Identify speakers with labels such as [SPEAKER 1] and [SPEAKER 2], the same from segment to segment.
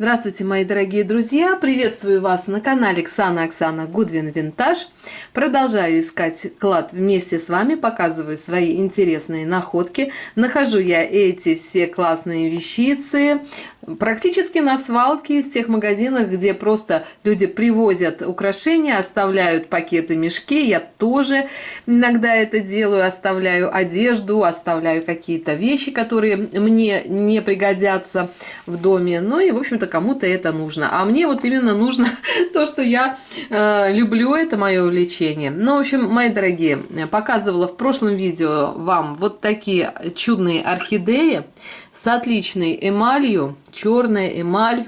[SPEAKER 1] Здравствуйте, мои дорогие друзья! Приветствую вас на канале Оксана Гудвин Винтаж. Продолжаю искать клад вместе с вами, показываю свои интересные находки. Нахожу я эти все классные вещицы практически на свалке, в тех магазинах, где просто люди привозят украшения, оставляют пакеты, мешки. Я тоже иногда это делаю, оставляю одежду, оставляю какие-то вещи, которые мне не пригодятся в доме. Ну и, в общем-то, кому-то это нужно. А мне вот именно нужно то, что я люблю, это мое увлечение. Ну, в общем, мои дорогие, показывала в прошлом видео вам вот такие чудные орхидеи с отличной эмалью, черная эмаль,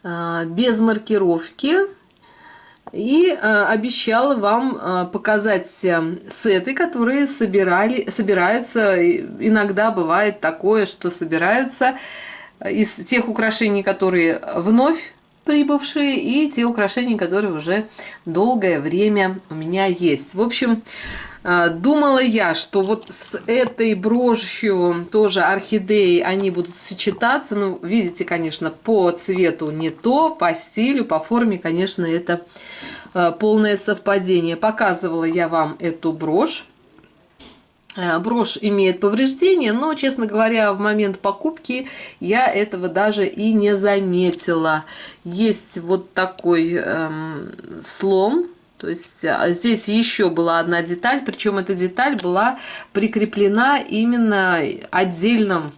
[SPEAKER 1] без маркировки. И обещала вам показать сеты, которые собираются. Иногда бывает такое, что собираются из тех украшений, которые вновь прибывшие, и те украшения, которые уже долгое время у меня есть. В общем, думала я, что вот с этой брошью тоже орхидеи они будут сочетаться. Ну, видите, конечно, по цвету не то, по стилю, по форме, конечно, это полное совпадение. Показывала я вам эту брошь. Брошь имеет повреждения, но, честно говоря, в момент покупки я этого даже и не заметила. Есть вот такой слом. То есть здесь еще была одна деталь, причем эта деталь была прикреплена именно отдельным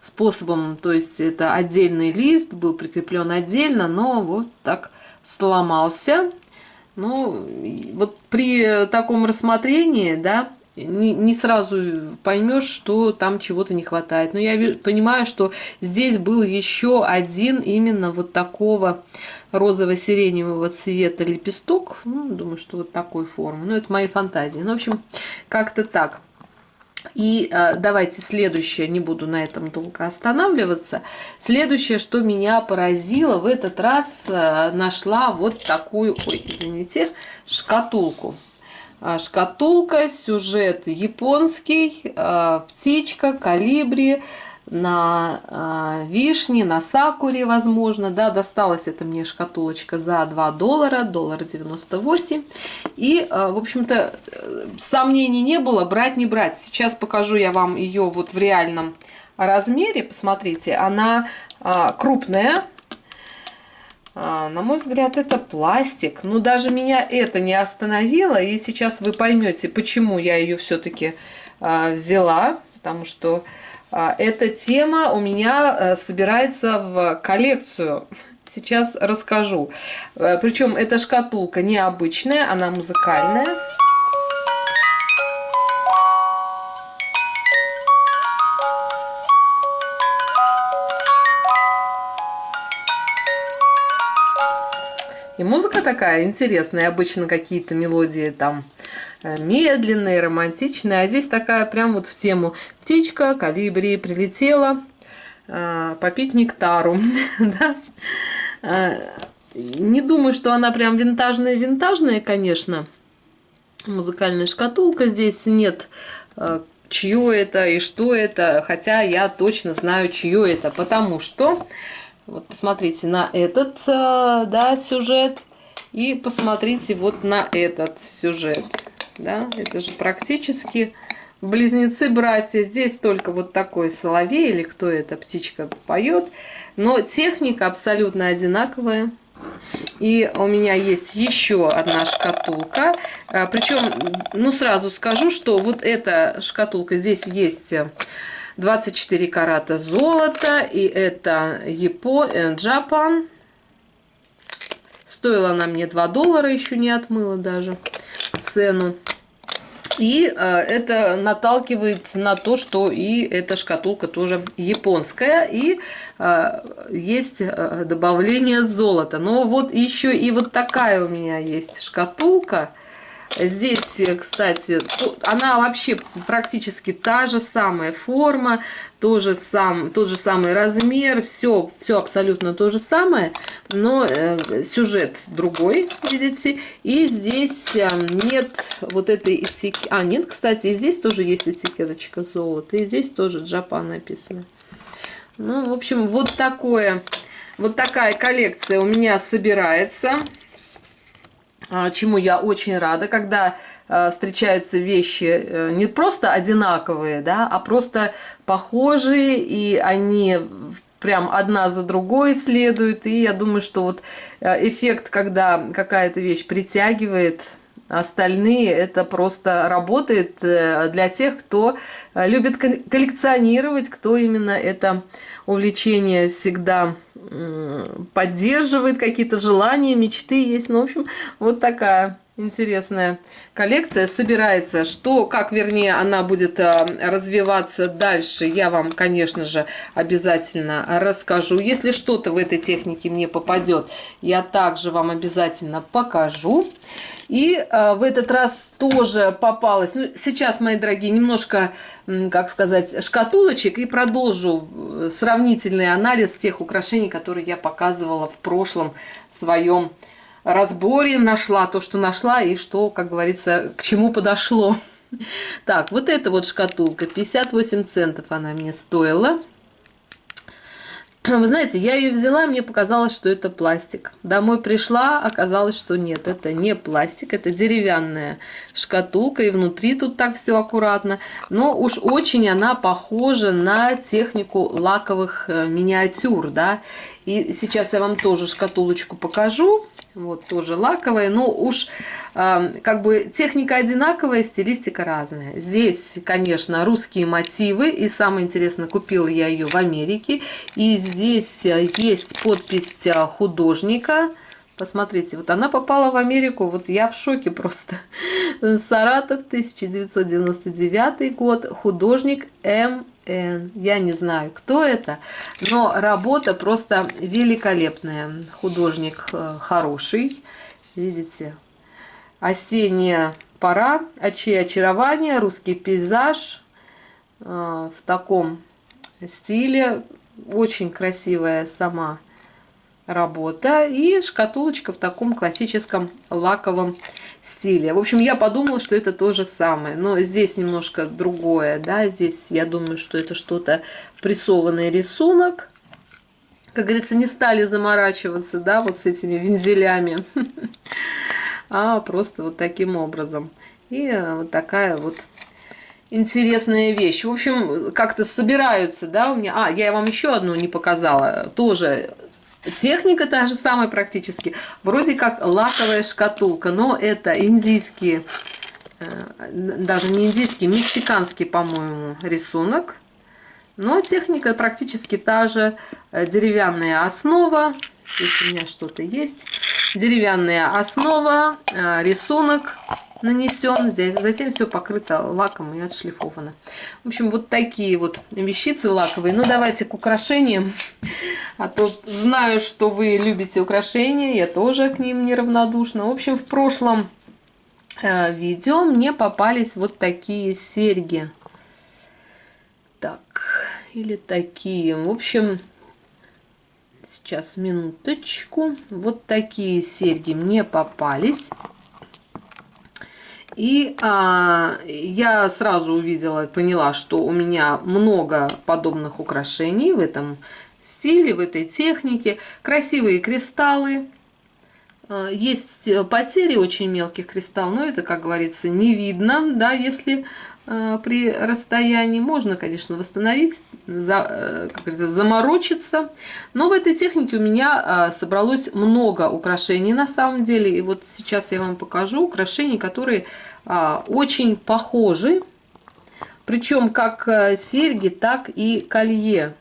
[SPEAKER 1] способом. То есть это отдельный лист, был прикреплен отдельно, но вот так сломался. Ну, вот при таком рассмотрении, да, не сразу поймешь, что там чего-то не хватает. Но я понимаю, что здесь был еще один именно вот такого розово-сиреневого цвета лепесток. Ну, думаю, что вот такой формы. Ну, это мои фантазии. Ну, в общем, как-то так. И давайте следующее, не буду на этом долго останавливаться. Следующее, что меня поразило, в этот раз нашла вот такую, ой, извините, шкатулку. Шкатулка, сюжет японский, птичка, колибри, на вишне, на сакуре, возможно, да, досталась это мне шкатулочка за $2, $1.98. И, в общем-то, сомнений не было, брать, не брать. Сейчас покажу я вам ее вот в реальном размере, посмотрите, она крупная. На мой взгляд, это пластик. Но даже меня это не остановило. И сейчас вы поймете, почему я ее все-таки взяла. Потому что эта тема у меня собирается в коллекцию. Сейчас расскажу. Причем эта шкатулка необычная, она музыкальная. И музыка такая интересная, обычно какие-то мелодии там медленные, романтичные, а здесь такая прям вот в тему. Птичка, колибри прилетела попить нектару. Не думаю, что она прям винтажная, конечно. Музыкальная шкатулка, здесь нет чье это и что это, хотя я точно знаю, чье это, потому что вот посмотрите на этот, да, сюжет и посмотрите вот на этот сюжет, да, это же практически близнецы-братья. Здесь только вот такой соловей или кто это, птичка поет, но техника абсолютно одинаковая. И у меня есть еще одна шкатулка, причем, ну, сразу скажу, что вот эта шкатулка, здесь есть 24 карата золота, и это Japan. Стоила она мне $2, еще не отмыла даже цену. И это наталкивает на то, что и эта шкатулка тоже японская, и есть добавление золота. Но вот еще и вот такая у меня есть шкатулка. Здесь, кстати, она вообще практически та же самая форма, тот же самый размер, все абсолютно то же самое, но сюжет другой, видите, и здесь нет вот этой этикетки, нет, кстати, и здесь тоже есть этикеточка золота, и здесь тоже Japan написано. Ну, в общем, вот такая коллекция у меня собирается, чему я очень рада, когда встречаются вещи не просто одинаковые, да, а просто похожие, и они прям одна за другой следуют. И я думаю, что вот эффект, когда какая-то вещь притягивает остальные, это просто работает для тех, кто любит коллекционировать, кто именно это увлечение всегда поддерживает, какие-то желания, мечты есть. Ну, в общем, вот такая интересная коллекция собирается. Как, вернее, она будет развиваться дальше, я вам, конечно же, обязательно расскажу. Если что-то в этой технике мне попадет, я также вам обязательно покажу. И в этот раз тоже попалось, ну, сейчас, мои дорогие, немножко, как сказать, шкатулочек, и продолжу сравнительный анализ тех украшений, которые я показывала в прошлом своем разборе. Нашла то, что нашла, и что, как говорится, к чему подошло. Так, вот эта вот шкатулка, 58 центов она мне стоила. Вы знаете, я ее взяла, мне показалось, что это пластик. Домой пришла, оказалось, что нет, это не пластик, это деревянная шкатулка, и внутри тут так все аккуратно. Но уж очень она похожа на технику лаковых миниатюр, да. И сейчас я вам тоже шкатулочку покажу. Вот тоже лаковая, но уж как бы техника одинаковая, стилистика разная. Здесь, конечно, русские мотивы, и самое интересное, купила я ее в Америке. И здесь есть подпись художника. Посмотрите, вот она попала в Америку, вот я в шоке просто. Саратов, 1999 год, художник М.Н. Я не знаю, кто это, но работа просто великолепная. Художник хороший, видите. Осенняя пора, очарование, русский пейзаж в таком стиле. Очень красивая сама работа, и шкатулочка в таком классическом лаковом стиле. В общем, я подумала, что это то же самое, но здесь немножко другое, да, здесь я думаю, что это что-то прессованный рисунок. Как говорится, не стали заморачиваться, да, вот с этими вензелями, а просто вот таким образом. И вот такая вот интересная вещь. В общем, как-то собираются, да, у меня. Я вам еще одну не показала, тоже. Техника та же самая практически. Вроде как лаковая шкатулка, но это индийский, даже не индийский, мексиканский, по-моему, рисунок. Но техника практически та же. Деревянная основа. Здесь у меня что-то есть. Деревянная основа, рисунок нанесен, здесь, затем все покрыто лаком и отшлифовано. В общем, вот такие вот вещицы лаковые. Ну, давайте к украшениям. А то знаю, что вы любите украшения, я тоже к ним неравнодушна. В общем, в прошлом видео мне попались вот такие серьги. Так, или такие. В общем, сейчас, минуточку. Вот такие серьги мне попались. И я сразу увидела, поняла, что у меня много подобных украшений в этом стиле, в этой технике. Красивые кристаллы. Есть потери очень мелких кристаллов, но это, как говорится, не видно, да, если при расстоянии. Можно, конечно, восстановить, как говорится, заморочиться. Но в этой технике у меня собралось много украшений на самом деле. И вот сейчас я вам покажу украшения, которые очень похожи. Причем как серьги, так и колье.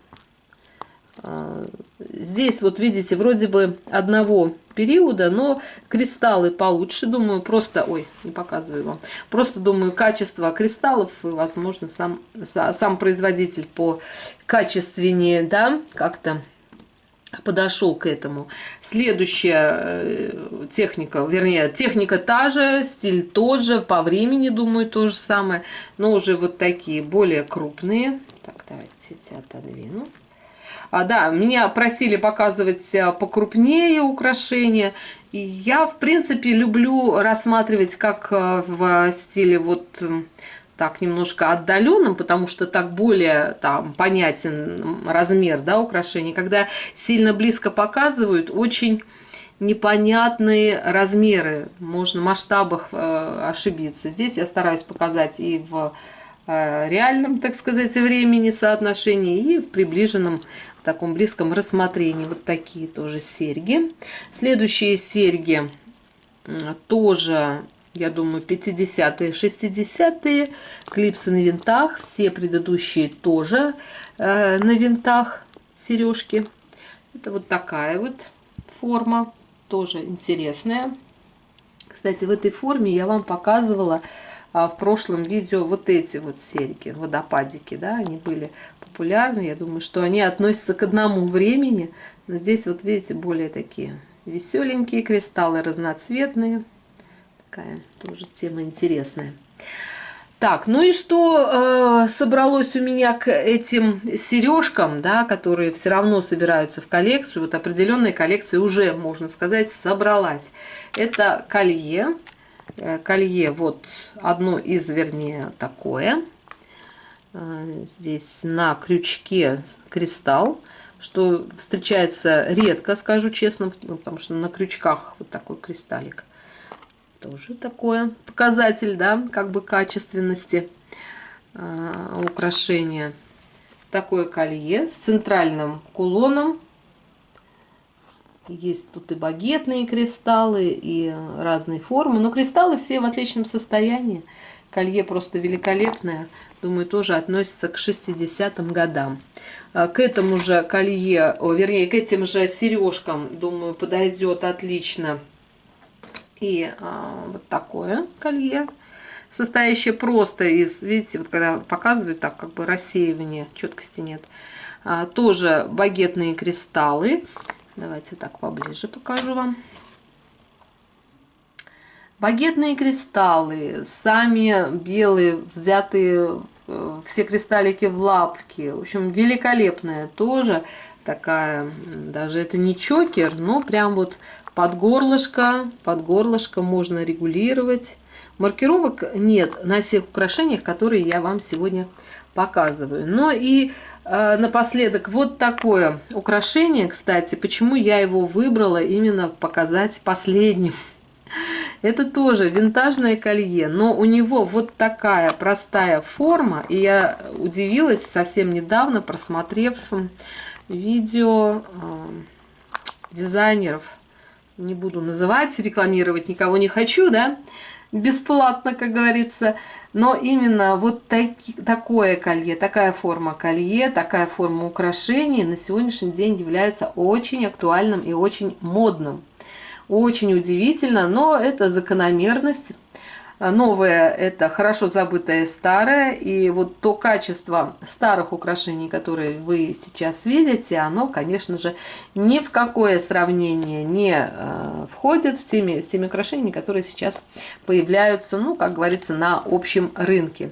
[SPEAKER 1] Здесь вот видите, вроде бы одного периода, но кристаллы получше, думаю, просто, ой, не показываю вам, просто думаю, качество кристаллов и, возможно, сам производитель по качественнее, да, как-то подошел к этому. Следующая техника, вернее, техника та же, стиль тот же, по времени, думаю, то же самое, но уже вот такие более крупные. Так, давайте эти отодвину. Да, меня просили показывать покрупнее украшения. И я, в принципе, люблю рассматривать как в стиле вот так немножко отдаленным, потому что так более там понятен размер, да, украшений. Когда сильно близко показывают, очень непонятные размеры, можно в масштабах ошибиться. Здесь я стараюсь показать и в реальном, так сказать, времени соотношении, и в приближенном, в таком близком рассмотрении. Вот такие тоже серьги. Следующие серьги тоже, я думаю, 50-е, 60-е. Клипсы на винтах. Все предыдущие тоже на винтах сережки. Это вот такая вот форма. Тоже интересная. Кстати, в этой форме я вам показывала в прошлом видео вот эти вот серьги, водопадики, да, они были популярны. Я думаю, что они относятся к одному времени. Но здесь вот видите, более такие веселенькие кристаллы, разноцветные. Такая тоже тема интересная. Так, ну и что собралось у меня к этим сережкам, да, которые все равно собираются в коллекцию. Вот определенная коллекция уже, можно сказать, собралась. Это колье. Колье вот одно из, вернее, такое. Здесь на крючке кристалл, что встречается редко, скажу честно, потому что на крючках вот такой кристаллик. Тоже такое показатель, да, как бы качественности украшения. Такое колье с центральным кулоном. Есть тут и багетные кристаллы, и разные формы. Но кристаллы все в отличном состоянии. Колье просто великолепное. Думаю, тоже относится к 60-м годам. К этому же колье, вернее, к этим же сережкам, думаю, подойдет отлично и вот такое колье, состоящее просто из, видите, вот когда показывают, так как бы рассеивания, четкости нет. Тоже багетные кристаллы. Давайте так поближе покажу вам. Багетные кристаллы, сами белые, взятые все кристаллики в лапки. В общем, великолепная тоже такая, даже это не чокер, но прям вот под горлышко можно регулировать. Маркировок нет на всех украшениях, которые я вам сегодня показываю. Ну и напоследок вот такое украшение, кстати, почему я его выбрала именно показать последним. Это тоже винтажное колье, но у него вот такая простая форма. И я удивилась совсем недавно, просмотрев видео дизайнеров. Не буду называть, рекламировать никого не хочу, да, бесплатно, как говорится. Но именно вот такое колье, такая форма колье, такая форма украшений на сегодняшний день является очень актуальным и очень модным. Очень удивительно, но это закономерность. Новое – это хорошо забытое старое. И вот то качество старых украшений, которые вы сейчас видите, оно, конечно же, ни в какое сравнение не входит с теми украшениями, которые сейчас появляются, ну, как говорится, на общем рынке.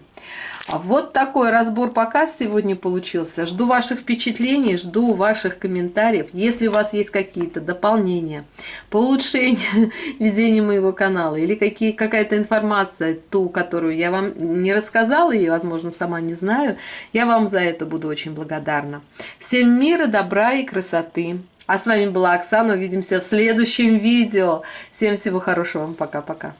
[SPEAKER 1] Вот такой разбор-показ сегодня получился. Жду ваших впечатлений, жду ваших комментариев. Если у вас есть какие-то дополнения по улучшению ведения моего канала или какая-то информация, ту, которую я вам не рассказала и, возможно, сама не знаю, я вам за это буду очень благодарна. Всем мира, добра и красоты. А с вами была Оксана. Увидимся в следующем видео. Всем всего хорошего. Пока-пока.